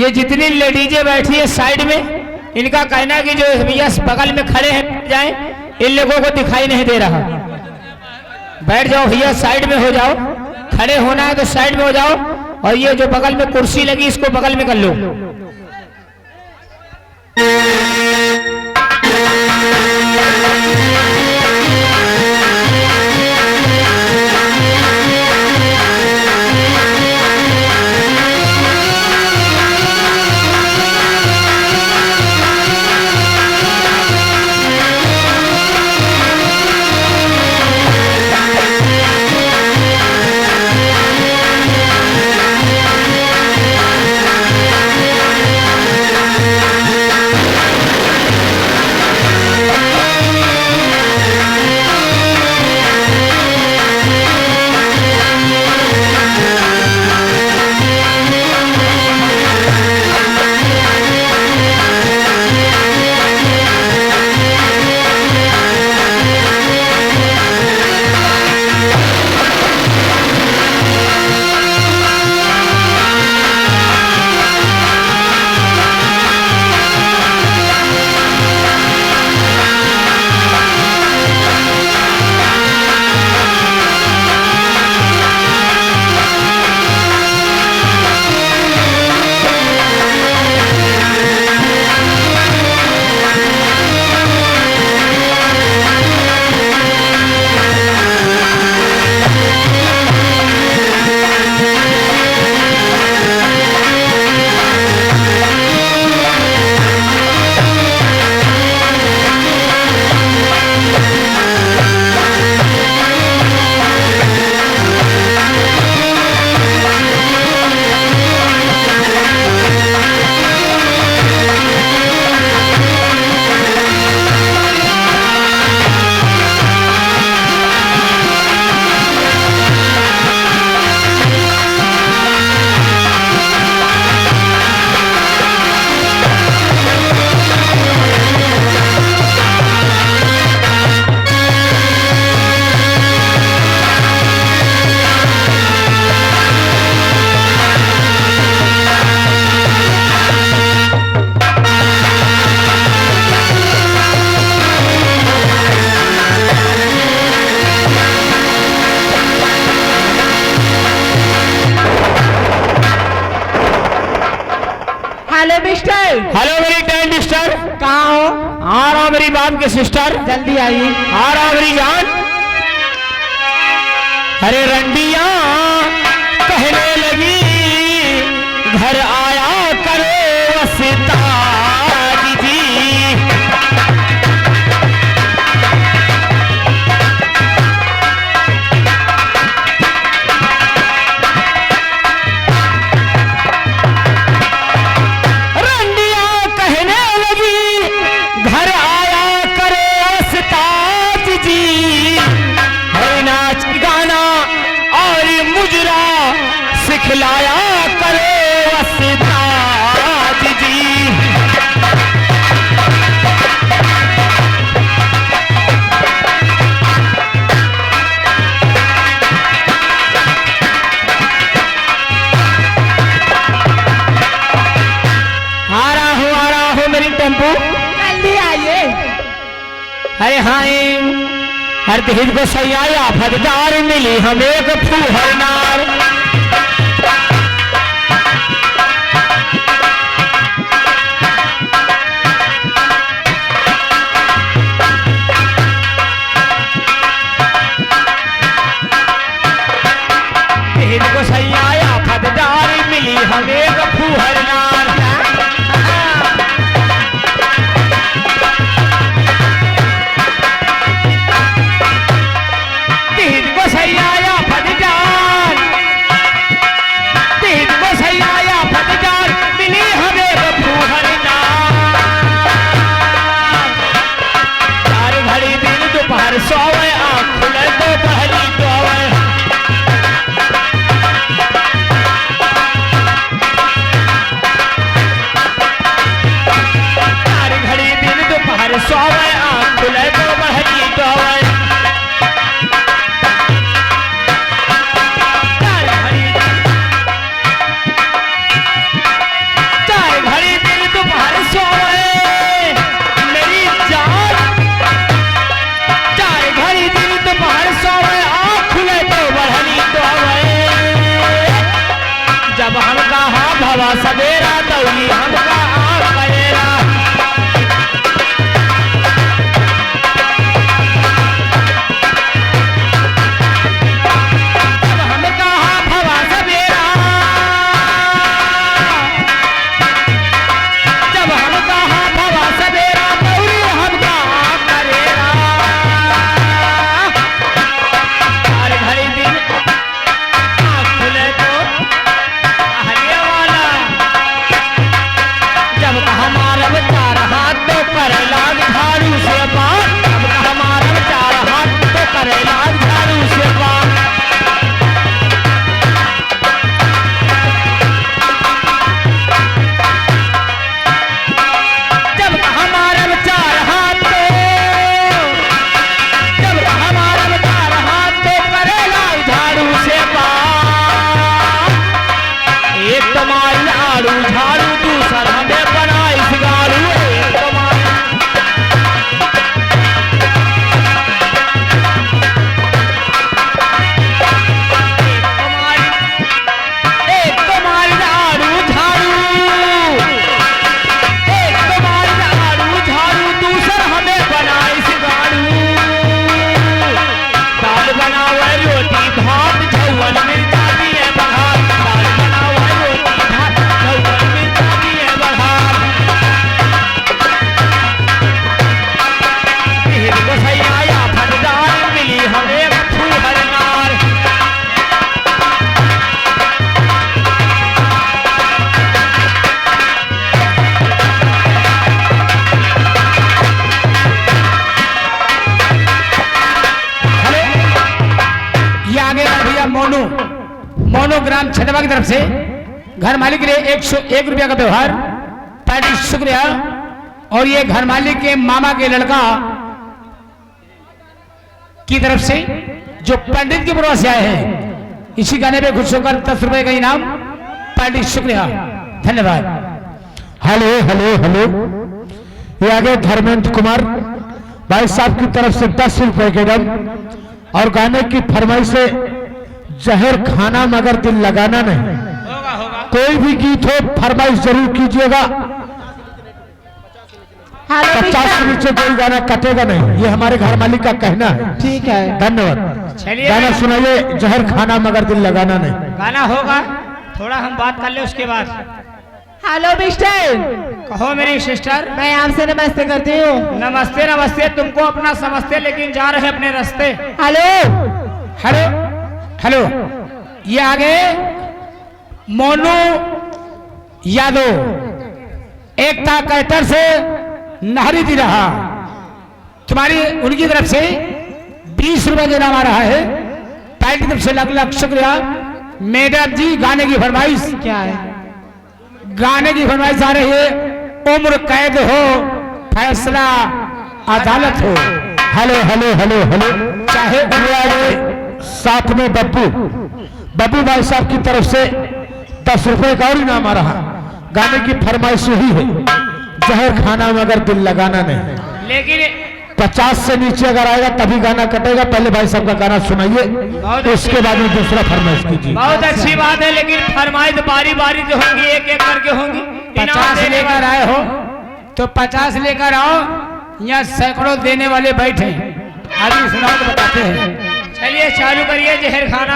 ये जितनी लेडीजें बैठी है साइड में, इनका कहना है कि जो भैया बगल में खड़े हैं जाएं, इन लोगों को दिखाई नहीं दे रहा। बैठ जाओ भैया, साइड में हो जाओ, खड़े होना है तो साइड में हो जाओ, और ये जो बगल में कुर्सी लगी इसको बगल में कर लो। हेलो मेरी टैलेंट सिस्टर, कहाँ हो? आ रहा मेरी बाप के सिस्टर, जल्दी आइए। आ रहा मेरी जान। अरे रंडिया कहने लगी घर आया करो वस्ताद जी। खिलाया करो वस्ताद जी। आ रहा हूँ मेरी टेम्पो, जल्दी आइए। अरे हाँ हर दिल को सही आया फटदार मिली हमें एक फूहर नार। को सही आया फटदार मिली हमें एक फूहर नार। को सही आया फटदार मोनोग्राम छतवा की तरफ से घर मालिक के लिए 101 रुपया का व्यवहार, पार्टी शुक्रिया। और ये घर मालिक के मामा के लड़का की तरफ से जो पंडित की पुरवा से आए हैं, इसी गाने पे खुश होकर 10 रुपए का इनाम, पार्टी शुक्रिया, धन्यवाद। हेलो हेलो हेलो, ये आगे धर्मेंद्र कुमार भाई साहब की तरफ से 10 रुपए के दम और गाने की फरमाइश से जहर खाना मगर दिल लगाना नहीं। होगा होगा। कोई भी गीत हो फरमाइश जरूर कीजिएगा। 50 से नीचे कोई गाना कटेगा नहीं, ये हमारे घर मालिक का कहना है। ठीक है, धन्यवाद। चलिए गाना सुनाइए, जहर खाना मगर दिल लगाना नहीं। गाना होगा, थोड़ा हम बात कर ले उसके बाद। हेलो मिस्टर, कहो मेरी सिस्टर। मैं आपसे नमस्ते करती हूँ। नमस्ते नमस्ते, तुमको अपना समझते लेकिन जा रहे अपने रास्ते। हेलो हेलो हेलो, ये आगे मोनू यादव एकता कैटर से नहरी दी रहा, तुम्हारी उनकी तरफ से 20 रुपए का इनाम आ रहा है, पैर की तरफ से लाख लाख शुक्रिया। मैडम जी गाने की फरमाइश, क्या है? गाने की फरमाइश आ रही है, उम्र कैद हो फैसला अदालत हो। हेलो हेलो हेलो हेलो, चाहे साथ में बब्बू भाई साहब की तरफ से 10 रुपए का और इनाम आ रहा। गाने की फरमाइश ही है, जहर खाना मगर दिल लगाना नहीं। लेकिन 50 से नीचे अगर आएगा तभी गाना कटेगा। पहले भाई साहब का गाना सुनाइए, उसके बाद में दूसरा फरमाइश कीजिए। बहुत अच्छी बात है, लेकिन फरमाइश बारी बारी जो होंगी, एक एक करके होंगी। 50 लेकर आए हो तो 50 लेकर आओ, यहाँ सैकड़ों देने वाले बैठे, अभी सुनाओ तो बताते हैं। चलिए चालू करिए जहर खाना।